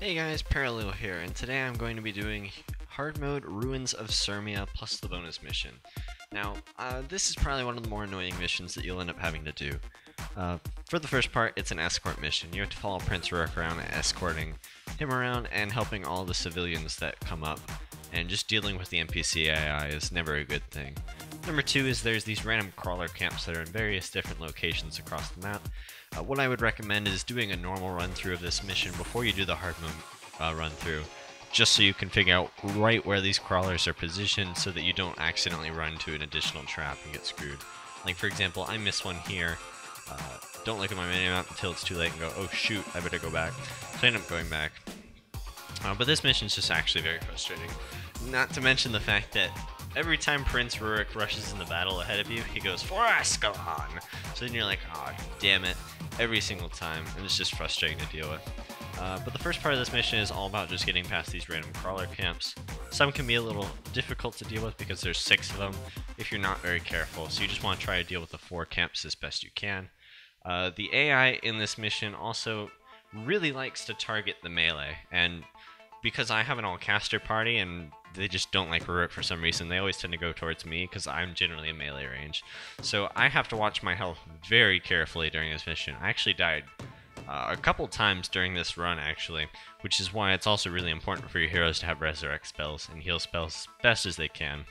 Hey guys, Parallel here, and today I'm going to be doing Hard Mode Ruins of Surmia plus the bonus mission. Now, this is probably one of the more annoying missions that you'll end up having to do. For the first part, it's an escort mission. You have to follow Prince Rook around, escorting him around and helping all the civilians that come up, and just dealing with the NPC AI is never a good thing. Number two is there's these random crawler camps that are in various different locations across the map. What I would recommend is doing a normal run through of this mission before you do the hard mode run through, just so you can figure out right where these crawlers are positioned so that you don't accidentally run to an additional trap and get screwed. Like for example, I missed one here. Don't look at my minimap until it's too late and go, oh shoot, I better go back. So I end up going back. But this mission is just actually very frustrating. Not to mention the fact that every time Prince Rurik rushes in the battle ahead of you, he goes, for Ascalon! So then you're like, oh, damn it, every single time, and it's just frustrating to deal with. But the first part of this mission is all about just getting past these random crawler camps. Some can be a little difficult to deal with because there's 6 of them if you're not very careful, so you just want to try to deal with the 4 camps as best you can. The AI in this mission also really likes to target the melee, and because I have an all-caster party and they just don't like Rurik for some reason, they always tend to go towards me because I'm generally a melee range. So I have to watch my health very carefully during this mission. I actually died a couple times during this run, actually, which is why it's also really important for your heroes to have resurrect spells and heal spells best as they can.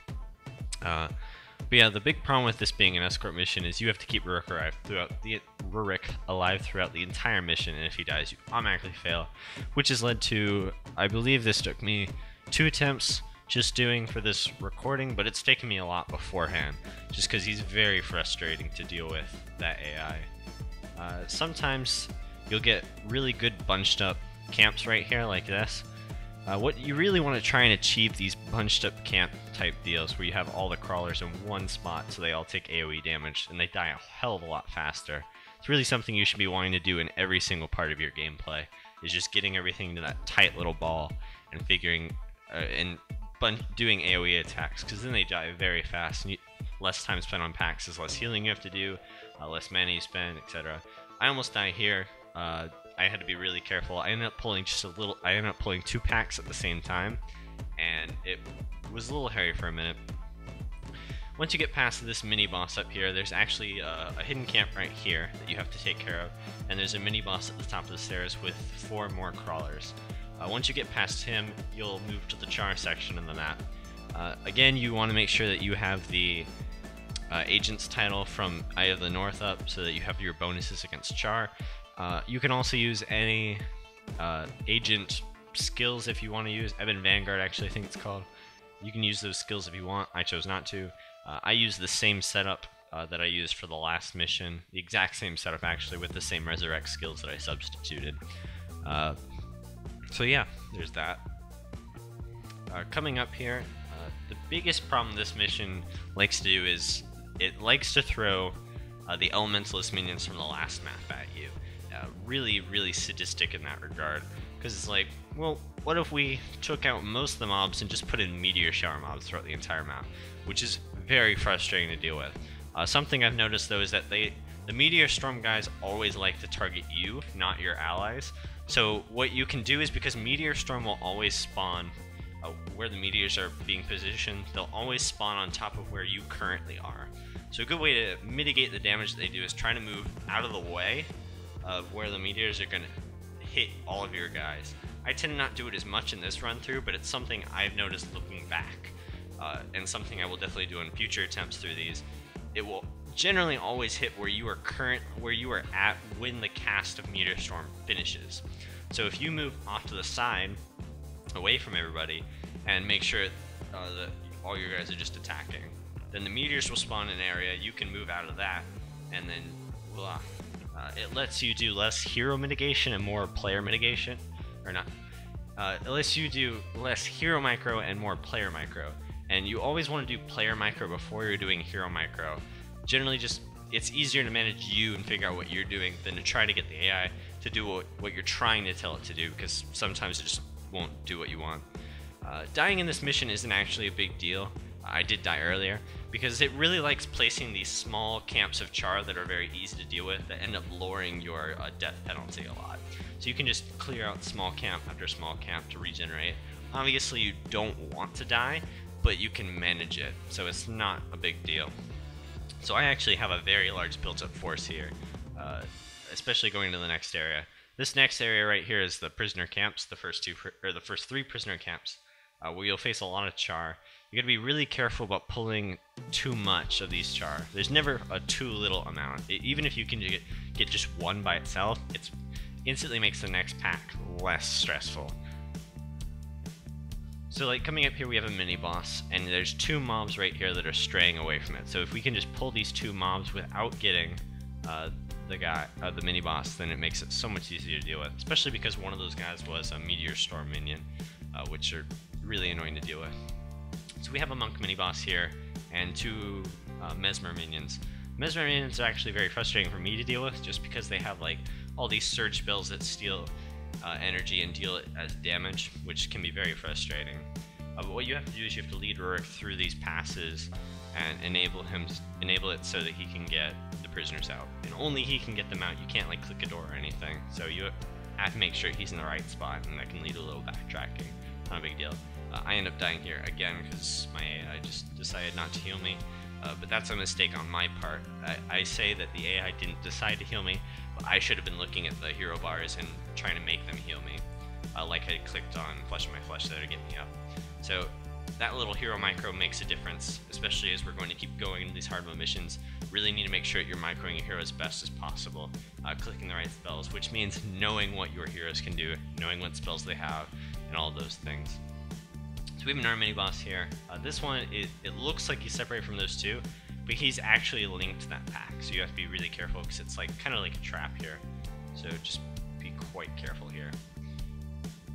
But yeah, the big problem with this being an escort mission is you have to keep Rurik alive throughout the entire mission, and if he dies, you automatically fail, which has led to, I believe this took me 2 attempts just doing for this recording, but it's taken me a lot beforehand, just because he's very frustrating to deal with, that AI. Sometimes you'll get really good bunched up camps right here like this. What you really want to try and achieve these bunched up camp type deals where you have all the crawlers in one spot so they all take AoE damage and they die a hell of a lot faster. It's really something you should be wanting to do in every single part of your gameplay, is just getting everything to that tight little ball and figuring doing AoE attacks, because then they die very fast and less time spent on packs is less healing you have to do, less mana you spend, etc. I almost die here. I had to be really careful. I ended up pulling 2 packs at the same time, and it was a little hairy for a minute. Once you get past this mini boss up here, there's actually a hidden camp right here that you have to take care of, and there's a mini boss at the top of the stairs with 4 more crawlers. Once you get past him, you'll move to the char section of the map. Again, you want to make sure that you have the agent's title from Eye of the North up so that you have your bonuses against char. You can also use any agent skills if you want to use. Ebon Vanguard, actually, I think it's called. You can use those skills if you want. I chose not to. I used the same setup that I used for the last mission. The exact same setup, actually, with the same resurrect skills that I substituted. So yeah, there's that. Coming up here, the biggest problem this mission likes to do is it likes to throw the elementalist minions from the last map at you. Really sadistic in that regard, because it's like, well, what if we took out most of the mobs and just put in meteor shower mobs throughout the entire map, which is very frustrating to deal with. Something I've noticed though is that the meteor storm guys always like to target you, not your allies. So what you can do is, because meteor storm will always spawn where the meteors are being positioned, they'll always spawn on top of where you currently are. So a good way to mitigate the damage that they do is try to move out of the way of where the meteors are going to hit all of your guys. I tend to not do it as much in this run through, but it's something I've noticed looking back, and something I will definitely do in future attempts through these. It will generally always hit where you are at when the cast of Meteor Storm finishes. So if you move off to the side, away from everybody, and make sure that all your guys are just attacking, then the meteors will spawn in an area, you can move out of that, and then voila. It lets you do less hero mitigation and more player mitigation, or not. It lets you do less hero micro and more player micro, and you always want to do player micro before you're doing hero micro. Generally, just it's easier to manage you and figure out what you're doing than to try to get the AI to do what you're trying to tell it to do, because sometimes it just won't do what you want. Dying in this mission isn't actually a big deal. I did die earlier, because it really likes placing these small camps of char that are very easy to deal with that end up lowering your death penalty a lot. So you can just clear out small camp after small camp to regenerate. Obviously you don't want to die, but you can manage it, so it's not a big deal. So I actually have a very large built-up force here, especially going to the next area. This next area right here is the prisoner camps, the first three prisoner camps, where you'll face a lot of char. You gotta be really careful about pulling too much of these char. There's never a too little amount. Even if you can get just one by itself, it instantly makes the next pack less stressful. So like coming up here we have a mini boss, and there's two mobs right here that are straying away from it. So if we can just pull these two mobs without getting the mini boss, then it makes it so much easier to deal with, especially because one of those guys was a meteor storm minion, which are really annoying to deal with. So we have a monk mini boss here and two mesmer minions. Mesmer minions are actually very frustrating for me to deal with, just because they have like all these surge spells that steal energy and deal it as damage, which can be very frustrating. But what you have to do is you have to lead Rurik through these passes and enable it so that he can get the prisoners out, and only he can get them out. You can't like click a door or anything, so you have to make sure he's in the right spot, and that can lead to a little backtracking. Not a big deal. I end up dying here again because my AI just decided not to heal me, but that's a mistake on my part. I say that the AI didn't decide to heal me, but I should have been looking at the hero bars and trying to make them heal me, like I clicked on Flesh of My Flesh there to get me up. So that little hero micro makes a difference, especially as we're going to keep going into these hard mode missions. Really need to make sure that you're microing your hero as best as possible, clicking the right spells, which means knowing what your heroes can do, knowing what spells they have, and all those things. So we have another mini boss here. This one, it looks like he's separated from those two, but he's actually linked to that pack, so you have to be really careful because it's like kind of like a trap here. So just be quite careful here.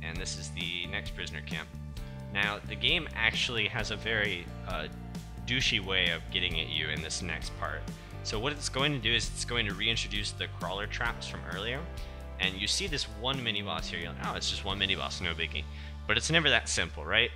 And this is the next prisoner camp. Now the game actually has a very douchey way of getting at you in this next part. So what it's going to do is it's going to reintroduce the crawler traps from earlier, and you see this one mini boss here. You're like, oh, it's just one mini boss, no biggie. But it's never that simple, right?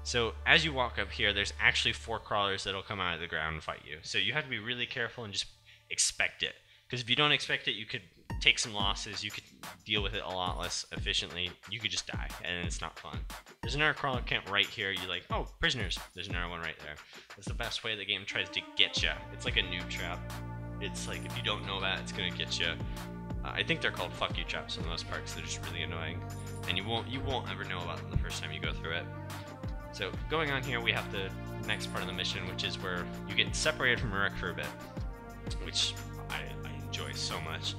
So as you walk up here, there's actually 4 crawlers that'll come out of the ground and fight you. So you have to be really careful and just expect it. Because if you don't expect it, you could take some losses, you could deal with it a lot less efficiently, you could just die, and it's not fun. There's another crawler camp right here. You're like, oh, prisoners. There's another one right there. That's the best way the game tries to get you. It's like a noob trap. It's like, if you don't know that, it's going to get you. I think they're called fuck you traps for the most part, because they're just really annoying. And you won't ever know about them the first time you go through it. So going on here, we have the next part of the mission, which is where you get separated from Rurik for a bit, which I enjoy so much.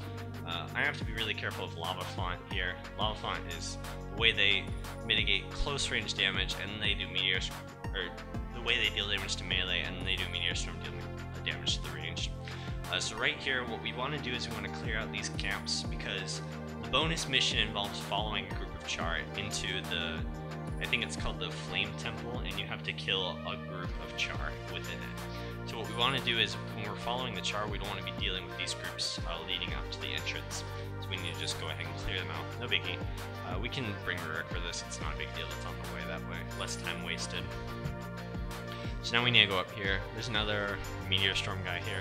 I have to be really careful of Lava Font here. Lava Font is the way they mitigate close range damage, and they do meteors, or the way they deal damage to melee, and they do meteor storm dealing damage to the range. So right here, what we want to do is we want to clear out these camps, because the bonus mission involves following a group of char into the, I think it's called the Flame Temple, and you have to kill a group of char within it. So what we want to do is, when we're following the char, we don't want to be dealing with these groups leading up to the entrance. So we need to just go ahead and clear them out. No biggie. We can bring Rurik for this, it's not a big deal, it's on the way that way. Less time wasted. So now we need to go up here. There's another Meteor Storm guy here.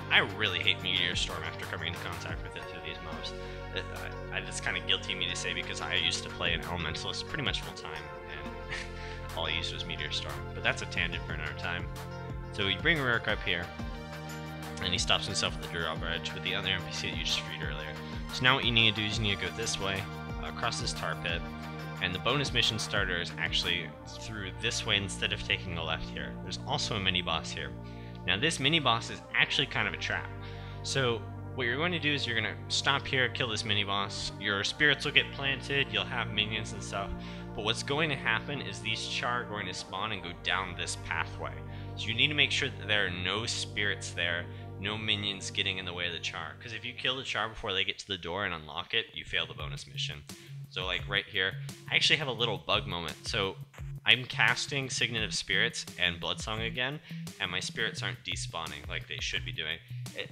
I really hate Meteor Storm after coming into contact with it through these mobs. It's kind of guilty of me to say, because I used to play an Elementalist pretty much full time, and all I used was Meteor Storm. But that's a tangent for another time. So you bring Rurik up here, and he stops himself at the drawbridge with the other NPC that you just freed earlier. So now what you need to do is you need to go this way, across this tar pit, and the bonus mission starter is actually through this way instead of taking a left here. There's also a mini boss here. Now this mini boss is actually kind of a trap. So what you're going to do is you're going to stop here, kill this mini boss, your spirits will get planted, you'll have minions and stuff, but what's going to happen is these char are going to spawn and go down this pathway. So you need to make sure that there are no spirits there, no minions getting in the way of the char, because if you kill the char before they get to the door and unlock it, you fail the bonus mission. So like right here, I actually have a little bug moment. So I'm casting Signet of Spirits and Bloodsong again, and my spirits aren't despawning like they should be doing.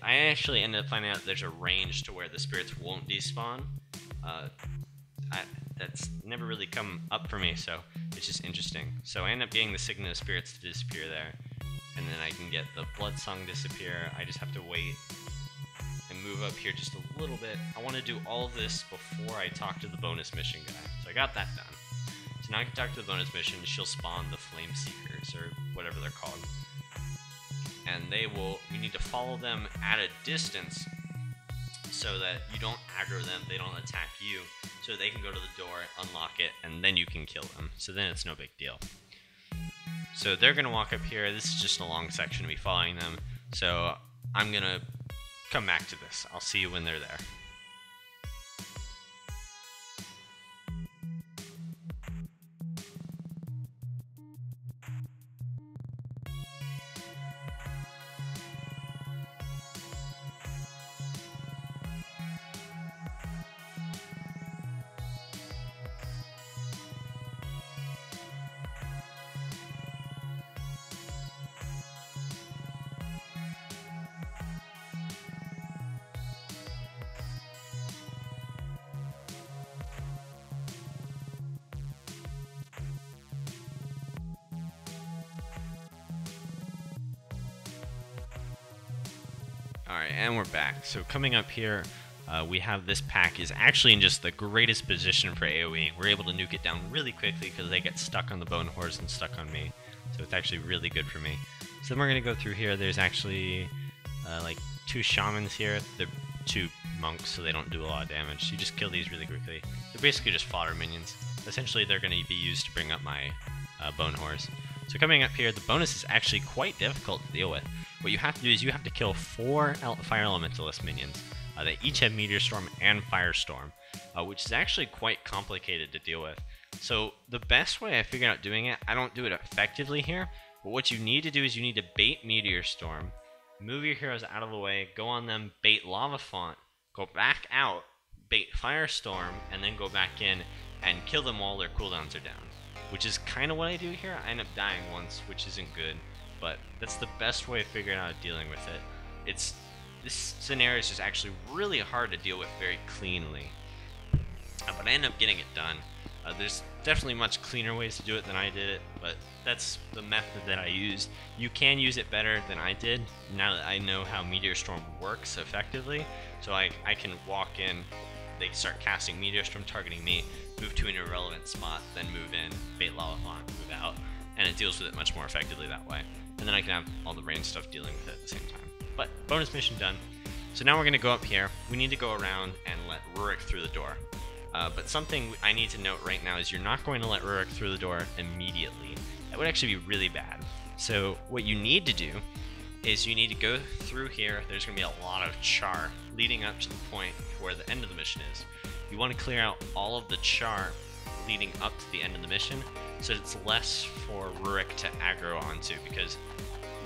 I actually ended up finding out there's a range to where the spirits won't despawn. that's never really come up for me, so it's just interesting. So I end up getting the Signet of Spirits to disappear there, and then I can get the Blood Song disappear. I just have to wait and move up here just a little bit. I want to do all of this before I talk to the bonus mission guy. So I got that done. So now I can talk to the bonus mission. She'll spawn the Flame Seekers, or whatever they're called. And we need to follow them at a distance so that you don't aggro them, they don't attack you, so they can go to the door, unlock it, and then you can kill them. So then it's no big deal. So they're going to walk up here. This is just a long section of me following them. So I'm going to come back to this. I'll see you when they're there. Alright, and we're back. So coming up here, we have this pack is actually in just the greatest position for AoE. We're able to nuke it down really quickly because they get stuck on the bone horse and stuck on me. So it's actually really good for me. So then we're going to go through here. There's actually like 2 shamans here. They're 2 monks, so they don't do a lot of damage. You just kill these really quickly. They're basically just fodder minions. Essentially, they're going to be used to bring up my bone horse. So coming up here, the bonus is actually quite difficult to deal with. What you have to do is you have to kill 4 Fire Elementalist minions. They each have Meteor Storm and Firestorm, which is actually quite complicated to deal with. So the best way I figured out doing it, I don't do it effectively here, but what you need to do is you need to bait Meteor Storm, move your heroes out of the way, go on them, bait Lava Font, go back out, bait Firestorm, and then go back in and kill them while their cooldowns are down. Which is kind of what I do here. I end up dying once, which isn't good, but that's the best way of figuring out dealing with it. This scenario is just actually really hard to deal with very cleanly, but I end up getting it done. There's definitely much cleaner ways to do it than I did it, but that's the method that I used. You can use it better than I did, now that I know how Meteor Storm works effectively, so I can walk in, they start casting Meteor Storm targeting me, move to an irrelevant spot, then move in, bait Lava Font, move out, and it deals with it much more effectively that way. And then I can have all the range stuff dealing with it at the same time. But bonus mission done. So now we're going to go up here. We need to go around and let Rurik through the door. But something I need to note right now is you're not going to let Rurik through the door immediately. That would actually be really bad. So what you need to do is you need to go through here. There's going to be a lot of char leading up to the point where the end of the mission is. You want to clear out all of the char leading up to the end of the mission, so it's less for Rurik to aggro onto, because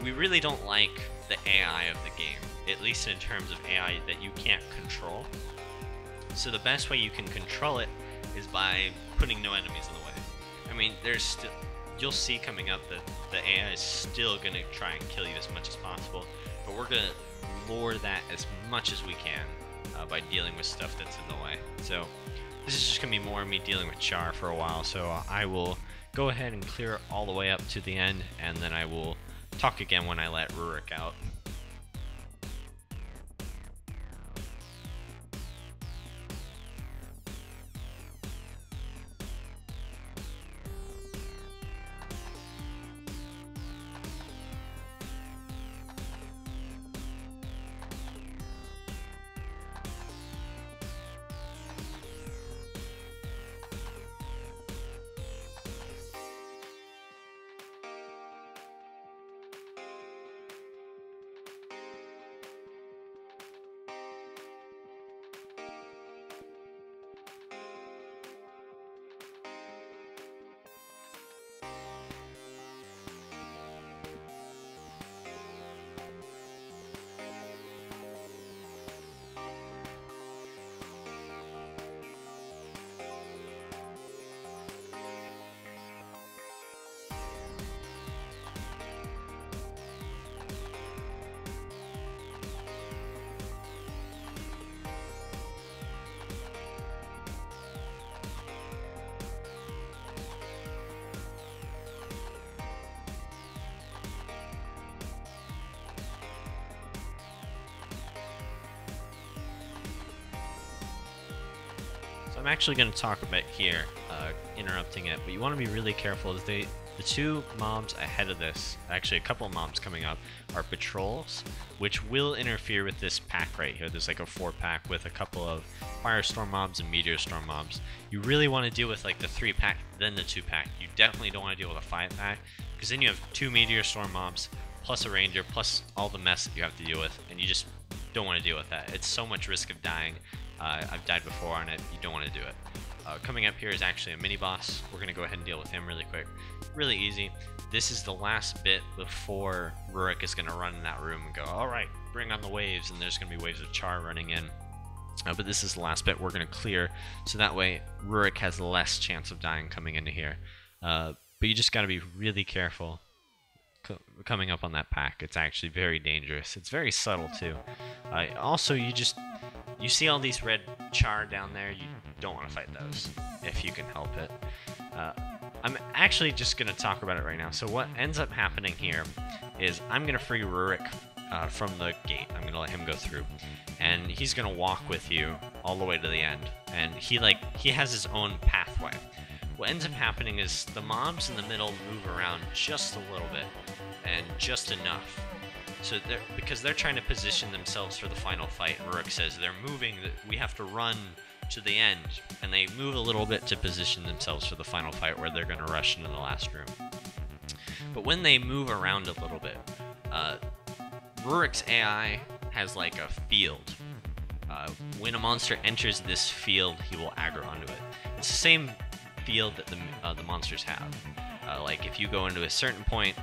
we really don't like the AI of the game, at least in terms of AI that you can't control. So the best way you can control it is by putting no enemies in the way. I mean, there's still, you'll see coming up that the AI is still going to try and kill you as much as possible, but we're going to lure that as much as we can by dealing with stuff that's in the way. So this is just going to be more of me dealing with char for a while, so I will go ahead and clear it all the way up to the end, and then I will talk again when I let Rurik out. I'm actually going to talk a bit here, interrupting it, but you want to be really careful. The two mobs ahead of this, actually a couple of mobs coming up, are patrols, which will interfere with this pack right here. There's like a 4-pack with a couple of Firestorm mobs and Meteor Storm mobs. You really want to deal with like the 3-pack, then the 2-pack. You definitely don't want to deal with a 5-pack, because then you have 2 Meteor Storm mobs, plus a Ranger, plus all the mess that you have to deal with, and you just don't want to deal with that. It's so much risk of dying. I've died before on it. You don't want to do it. Coming up here is actually a mini boss. We're going to go ahead and deal with him really quick. Really easy. This is the last bit before Rurik is going to run in that room and go, alright, bring on the waves, and there's going to be waves of char running in. But this is the last bit we're going to clear, so that way Rurik has less chance of dying coming into here. But you just got to be really careful coming up on that pack. It's actually very dangerous. It's very subtle too. Also, you see all these red char down there, you don't want to fight those if you can help it. I'm actually just going to talk about it right now. So what ends up happening here is I'm going to free Rurik from the gate. I'm going to let him go through, and he's going to walk with you all the way to the end, and he has his own pathway. What ends up happening is the mobs in the middle move around just a little bit, and just enough. So because they're trying to position themselves for the final fight, and Rurik says they're moving, that we have to run to the end, and they move a little bit to position themselves for the final fight where they're going to rush into the last room. But when they move around a little bit, Rurik's AI has like a field. When a monster enters this field, he will aggro onto it. It's the same field that the monsters have. Like if you go into a certain point,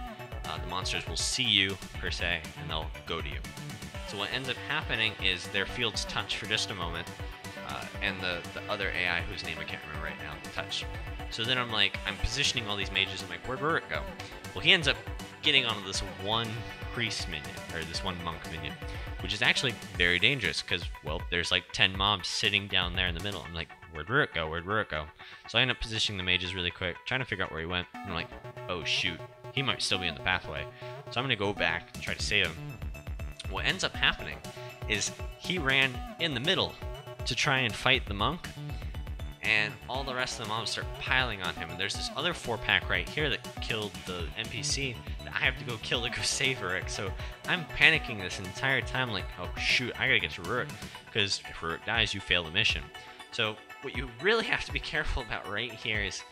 the monsters will see you, per se, and they'll go to you. So what ends up happening is their fields touch for just a moment, and the other AI, whose name I can't remember right now, touch. So then I'm positioning all these mages, I'm like, where'd Rurik go? Well, he ends up getting onto this one priest minion, or this one monk minion, which is actually very dangerous, because, well, there's like 10 mobs sitting down there in the middle. I'm like, where'd Rurik go? Where'd Rurik go? So I end up positioning the mages really quick, trying to figure out where he went, and I'm like, oh shoot, he might still be in the pathway. So I'm going to go back and try to save him. What ends up happening is he ran in the middle to try and fight the monk, and all the rest of the mobs start piling on him, and there's this other 4-pack right here that killed the NPC that I have to go kill to go save Rurik. So I'm panicking this entire time, like, oh shoot, I gotta get to Rurik, because if Rurik dies, you fail the mission. So what you really have to be careful about right here is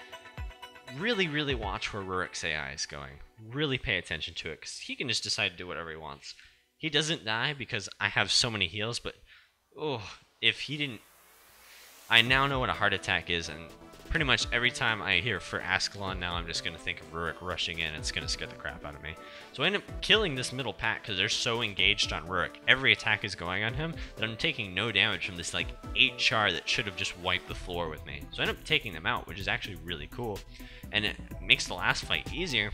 really watch where Rurik's AI is going. Really pay attention to it, because he can just decide to do whatever he wants. He doesn't die because I have so many heals, but oh, if he didn't... I now know what a heart attack is, and pretty much every time I hear for Ascalon now, I'm just going to think of Rurik rushing in. It's going to scare the crap out of me. So I end up killing this middle pack because they're so engaged on Rurik. Every attack is going on him that I'm taking no damage from this like 8 char that should have just wiped the floor with me. So I end up taking them out, which is actually really cool. And it makes the last fight easier,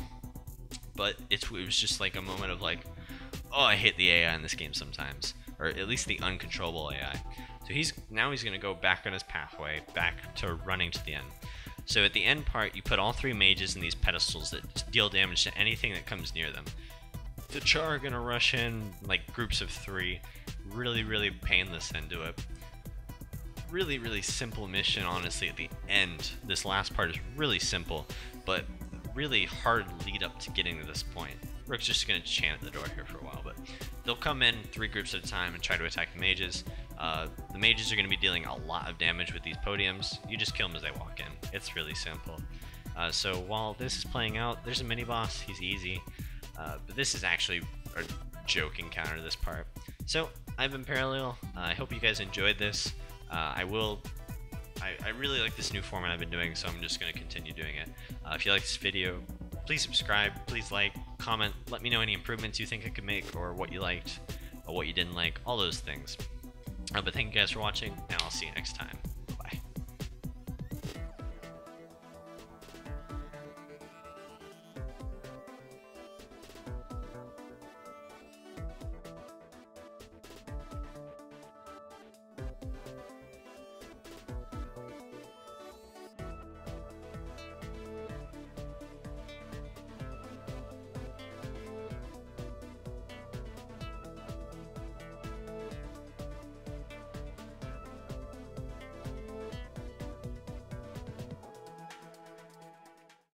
but it was just like a moment of like, oh, I hate the AI in this game sometimes. Or at least the uncontrollable AI. So he's going to go back on his pathway, back to running to the end. So at the end part, you put all 3 mages in these pedestals that deal damage to anything that comes near them. The char are going to rush in like groups of 3. Really painless end to it. Really simple mission, honestly, at the end. This last part is really simple, but really hard lead up to getting to this point. Rook's just going to chant at the door here for a while, but they'll come in 3 groups at a time and try to attack the mages. The mages are going to be dealing a lot of damage with these podiums. You just kill them as they walk in. It's really simple. So while this is playing out, there's a mini-boss. He's easy. But this is actually a joke encounter, this part. So, I've been Parallel. I hope you guys enjoyed this. I really like this new format I've been doing, so I'm just going to continue doing it. If you like this video, please subscribe, please like, comment, let me know any improvements you think I could make, or what you liked, or what you didn't like, all those things. But thank you guys for watching, and I'll see you next time.